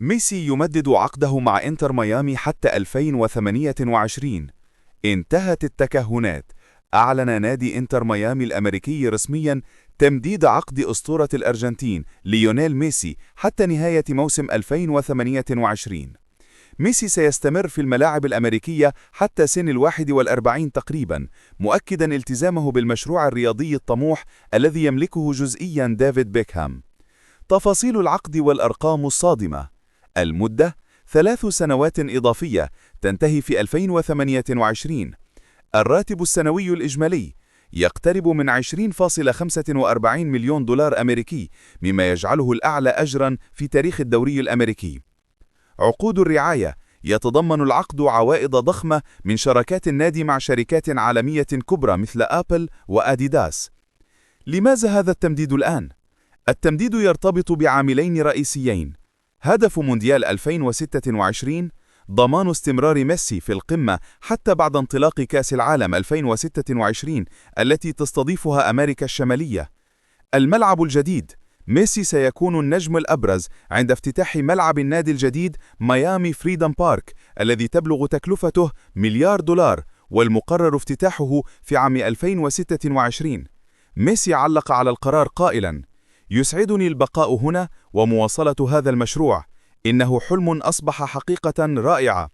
ميسي يمدد عقده مع إنتر ميامي حتى 2028. انتهت التكهنات. أعلن نادي إنتر ميامي الأمريكي رسمياً تمديد عقد أسطورة الأرجنتين ليونيل ميسي حتى نهاية موسم 2028. ميسي سيستمر في الملاعب الأمريكية حتى سن 41 تقريباً، مؤكداً التزامه بالمشروع الرياضي الطموح الذي يملكه جزئياً ديفيد بيكهام. تفاصيل العقد والأرقام الصادمة: المدة 3 سنوات إضافية تنتهي في 2028. الراتب السنوي الإجمالي يقترب من 20.45 مليون دولار أمريكي، مما يجعله الأعلى أجراً في تاريخ الدوري الأمريكي. عقود الرعاية يتضمن العقد عوائد ضخمة من شراكات النادي مع شركات عالمية كبرى مثل أبل وأديداس. لماذا هذا التمديد الآن؟ التمديد يرتبط بعاملين رئيسيين: هدف مونديال 2026 ضمان استمرار ميسي في القمة حتى بعد انطلاق كأس العالم 2026 التي تستضيفها أمريكا الشمالية. الملعب الجديد: ميسي سيكون النجم الأبرز عند افتتاح ملعب النادي الجديد ميامي فريدم بارك الذي تبلغ تكلفته مليار دولار، والمقرر افتتاحه في عام 2026. ميسي علق على القرار قائلاً: يسعدني البقاء هنا ومواصلة هذا المشروع، إنه حلم أصبح حقيقة رائعة.